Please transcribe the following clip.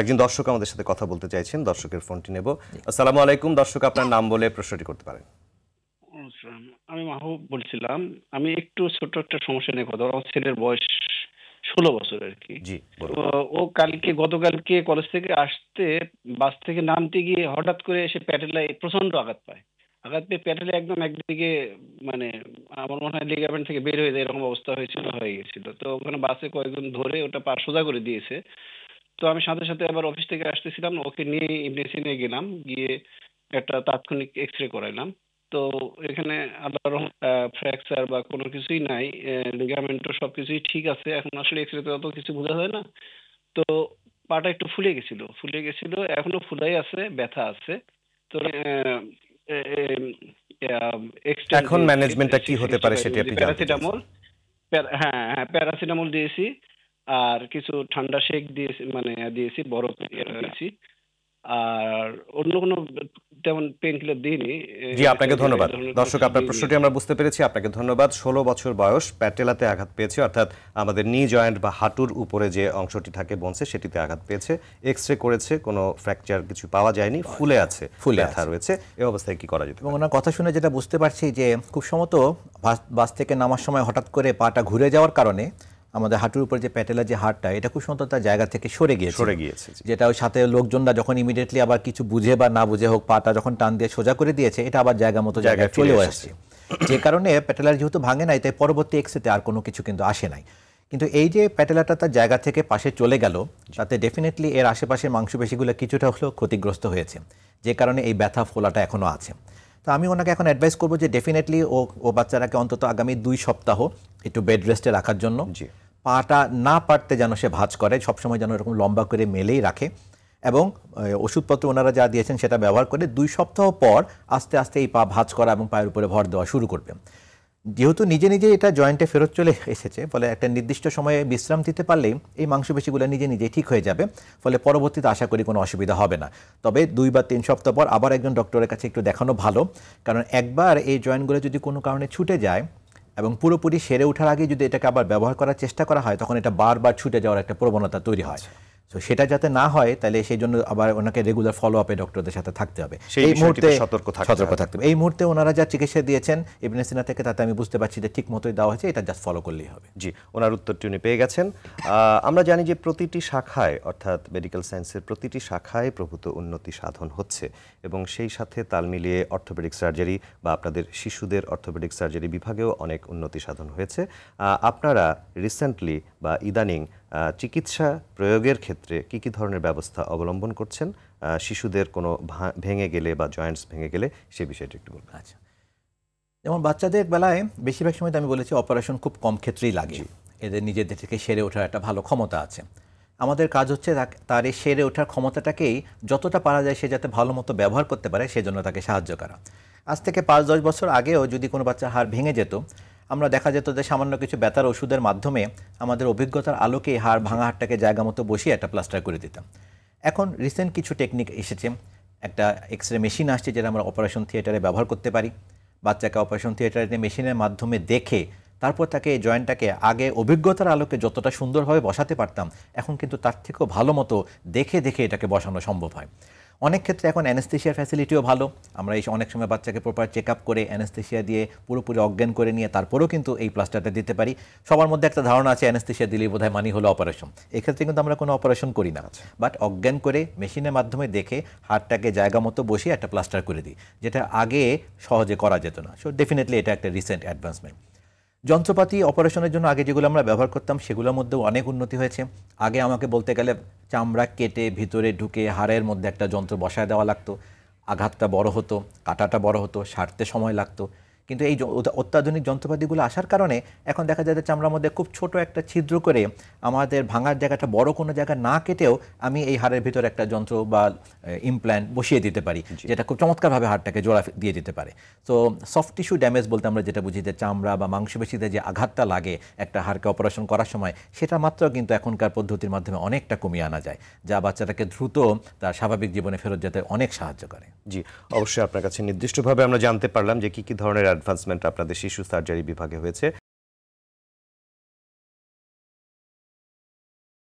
একজন দর্শক আমাদের সাথে কথা বলতে চাইছেন, দর্শকের ফোনটি নেব। আসসালামু আলাইকুম দর্শক, আপনার নাম বলে প্রশ্নটি করতে পারেন। আমি মাহবুব বলছিলাম। আমি একটু ছোট একটা সমস্যা নিয়ে কথা বলবো। আমার ছেলের বয়স 16 বছর আর কি। জি বলুন। ও গতকালকে কলেজ থেকে আসতে বাস থেকে নামতে গিয়ে হঠাৎ করে এসে প্যাটেলায় প্রচন্ড আঘাত পায়। আঘাত পেয়ে প্যাটেলে একদম একদিকে মানে আমার মনে হয় লিগামেন্ট থেকে বের হয়ে যায় এরকম অবস্থা হয়ে গেছিল। তো ওখানে বাসে কয়েকজন ধরে ওটা পা সোজা করে দিয়েছে। তো আমি সাথে সাথে আবার অফিস থেকে আসতেছিলাম, ওকে নিয়ে ইমএসি নিয়ে গেলাম, গিয়ে একটা তাৎক্ষণিক এক্স-রে করাইলাম। তো এখানে আল্লাহর ফ্র্যাকচার বা কোনো কিছুই নাই, লিগামেন্টও সবকিছুই ঠিক আছে। এখন আসলে এক্স-রে তে অত কিছু বোঝা যায় না। তো পাটা একটু ফুলে গেছিল, এখনো ফুলাই আছে, ব্যথা আছে। তো এক্সটেন্ট এখন দিয়েছি ম্যানেজমেন্টটা কি হতে পারে 65 সেটি এমজি আপনি জানতে চাইছেন। প্যারাসিটামল। হ্যাঁ হ্যাঁ, প্যারাসিটামল দিয়েছি, আর কিছু ঠান্ডা শেক দিয়েছি, মানে দিয়েছি, বরফ দিয়েছি। আর অন্য কোনো তেমন পেন কিলার দিইনি। জি আপনাকে ধন্যবাদ। এই ধরনের কোনো দর্শক কিছু আপনার দিইনি আর প্রশ্নটি কি। আমরা বুঝতে পেরেছি, আপনাকে ধন্যবাদ। 16 বছর বয়স, প্যাটেলাতে আঘাত পেয়েছে, অর্থাৎ আমাদের নি জয়েন্ট বা হাঁটুর উপরে যে অংশটি থাকে বোনসে সেটিতে আঘাত পেয়েছে। এক্স-রে করেছে, কোনো ফ্র্যাকচার কিছু পাওয়া যায়নি, ফুলে আছে, ব্যথা রয়েছে। এই অবস্থায় কি করা যেতে এবং পারে? ওনার কথা শুনে যেটা বুঝতে পারছি যে খুব সম্ভবত বাস থেকে নামার সময় হঠাৎ করে পাটা ঘুরে যাওয়ার কারণে আমাদের হাঁটুর উপর যে প্যাটেলার যে হাড়টা, এটা খুব সম্ভবত তার জায়গা থেকে সরে গিয়েছে, জি। যেটা ওই সাথে লোকজনরা যখন ইমিডিয়েটলি আবার কিছু বুঝে বা না বুঝে হোক পাটা যখন টান দিয়ে সোজা করে দিয়েছে, এটা আবার জায়গা মতো জায়গায় চলেও আসছে, যে কারণে প্যাটেলার যেহেতু ভাঙে নাই, তাই পরবর্তী এক্সরেতে আর কোনো কিছু কিন্তু আসে নাই। কিন্তু এই যে প্যাটেলাটা তার জায়গা থেকে পাশে চলে গেল, তাতে ডেফিনেটলি এর আশেপাশের মাংসপেশিগুলো কিছুটা হলেও ক্ষতিগ্রস্ত হয়েছে, যে কারণে এই ব্যথা ফোলাটা এখনও আছে। তো আমি ওনাকে এখন অ্যাডভাইস করবো যে ডেফিনেটলি ও বাচ্চাটাকে অন্তত আগামী 2 সপ্তাহ একটু বেড রেস্টে রাখার জন্য, পাটা না পারতে যেন সে ভাঁজ করে, সবসময় যেন এরকম লম্বা করে মেলেই রাখে, এবং ওষুধপত্র ওনারা যা দিয়েছেন সেটা ব্যবহার করে 2 সপ্তাহ পর আস্তে আস্তে এই পা ভাঁজ করা এবং পায়ের উপরে ভর দেওয়া শুরু করবে। যেহেতু নিজে নিজে এটা জয়েন্টে ফেরত চলে এসেছে, ফলে একটা নির্দিষ্ট সময়ে বিশ্রাম দিতে পারলেই এই মাংসপেশিগুলো নিজে নিজেই ঠিক হয়ে যাবে, ফলে পরবর্তীতে আশা করি কোনো অসুবিধা হবে না। তবে 2 বা 3 সপ্তাহ পর আবার একজন ডক্টরের কাছে একটু দেখানো ভালো, কারণ একবার এই জয়েন্টগুলো যদি কোনো কারণে ছুটে যায় এবং পুরোপুরি সেরে ওঠার আগে যদি এটাকে আবার ব্যবহার করার চেষ্টা করা হয়, তখন এটা বারবার ছুটে যাওয়ার একটা প্রবণতা তৈরি হয়। তো সেটা যাতে না হয়, তাহলে সেই জন্য আবার ওনাকে রেগুলার ফলো আপে ডক্টরদের সাথে থাকতে হবে, এই মুহূর্তে সতর্ক থাকতে হবে। এই মুহূর্তে ওনারা যা চিকিৎসা দিয়েছেন ইবনে সিনা থেকে, তাতে আমি বুঝতে পারছি যে ঠিক মতোই দেওয়া হয়েছে, এটা জাস্ট ফলো করলেই হবে। জি, ওনার উত্তরটি উনি পেয়ে গেছেন। আমরা জানি যে প্রতিটি শাখায়, অর্থাৎ মেডিকেল সায়েন্সের প্রতিটি শাখায় প্রভূত উন্নতি সাধন হচ্ছে, এবং সেই সাথে তাল মিলিয়ে অর্থোপেডিক সার্জারি বা আপনাদের শিশুদের অর্থোপেডিক সার্জারি বিভাগেও অনেক উন্নতি সাধন হয়েছে। আপনারা রিসেন্টলি বা ইদানিং চিকিৎসা প্রয়োগের ক্ষেত্রে কি কি ধরনের ব্যবস্থা অবলম্বন করছেন? শিশুদের কোনো ভেঙে গেলে বা জয়েন্টস ভেঙে গেলে সে বিষয়টি একটু বলবেন। আচ্ছা, যেমন বাচ্চাদের বেলায় বেশিরভাগ সময় আমি বলেছি অপারেশন খুব কম ক্ষেত্রেই লাগে, এদের নিজেদের থেকে সেরে ওঠার একটা ভালো ক্ষমতা আছে। আমাদের কাজ হচ্ছে তার এই সেরে ওঠার ক্ষমতাটাকেই যতটা পারা যায় সে যাতে ভালো মতো ব্যবহার করতে পারে, সেজন্য তাকে সাহায্য করা। আজ থেকে 5-10 বছর আগেও যদি কোনো বাচ্চার হাড় ভেঙে যেত, আমরা দেখা যেত যে সামান্য কিছু ব্যথার ওষুধের মাধ্যমে আমাদের অভিজ্ঞতার আলোকে হাড় ভাঙা হাড়টাকে জায়গা মতো বসিয়ে একটা প্লাস্টার করে দিতাম। এখন রিসেন্ট কিছু টেকনিক এসেছে, একটা এক্স-রে মেশিন আসছে যেটা আমরা অপারেশন থিয়েটারে ব্যবহার করতে পারি। বাচ্চাকে অপারেশন থিয়েটারে মেশিনের মাধ্যমে দেখে তারপর তাকে এই জয়েন্টটাকে আগে অভিজ্ঞতার আলোকে যতটা সুন্দরভাবে বসাতে পারতাম, এখন কিন্তু তার থেকেও ভালো মতো দেখে দেখে এটাকে বসানো সম্ভব হয়। অনেক ক্ষেত্রে এখন অ্যানেস্থেশিয়ার ফ্যাসিলিটিও ভালো, আমরা এই অনেক সময় বাচ্চাকে প্রপার চেক আপ করে অ্যানেস্থেশিয়া দিয়ে পুরোপুরি অজ্ঞান করে নিয়ে তারপরেও কিন্তু এই প্লাস্টারটা দিতে পারি। সবার মধ্যে একটা ধারণা আছে অ্যানেস্থেশিয়া দিলেই বোধহয় মানি হলো অপারেশন, এক্ষেত্রে কিন্তু আমরা কোনো অপারেশন করি না, বাট অজ্ঞান করে মেশিনের মাধ্যমে দেখে হাড়টাকে জায়গা মতো বসিয়ে একটা প্লাস্টার করে দিই, যেটা আগে সহজে করা যেত না। সো ডেফিনেটলি এটা একটা রিসেন্ট অ্যাডভান্সমেন্ট। যন্ত্রপাতি অপারেশনের জন্য আগে যেগুলো আমরা ব্যবহার করতাম সেগুলোর মধ্যেও অনেক উন্নতি হয়েছে। আগে আমাকে বলতে গেলে চামড়া কেটে ভিতরে ঢুকে হাড়ের মধ্যে একটা যন্ত্র বসায় দেওয়া লাগতো, আঘাতটা বড় হতো, কাটাটা বড় হতো, সারতে সময় লাগতো। কিন্তু এই অত্যাধুনিক যন্ত্রপাতিগুলো আসার কারণে এখন দেখা যায় যে চামড়ার মধ্যে খুব ছোট একটা ছিদ্র করে আমাদের ভাঙার জায়গাটা বড় কোনো জায়গা না কেটেও আমি এই হাড়ের ভিতরে একটা যন্ত্র বা ইমপ্ল্যান্ট বসিয়ে দিতে পারি, যেটা খুব চমৎকারভাবে হাড়টাকে জোড়া দিয়ে দিতে পারে। তো সফট টিস্যু ড্যামেজ বলতে আমরা যেটা বুঝি যে চামড়া বা মাংসপেশিতে যে আঘাতটা লাগে একটা হাড়কে অপারেশন করার সময়, সেটা মাত্র কিন্তু এখনকার পদ্ধতির মাধ্যমে অনেকটা কমিয়ে আনা যায়, যা বাচ্চাটাকে দ্রুত তার স্বাভাবিক জীবনে ফেরত যেতে অনেক সাহায্য করে। জি, অবশ্যই আপনার কাছে নির্দিষ্টভাবে আমরা জানতে পারলাম যে কি কি ধরনের অ্যাডভান্সমেন্ট আপনাদের শিশু সার্জারি বিভাগে হয়েছে।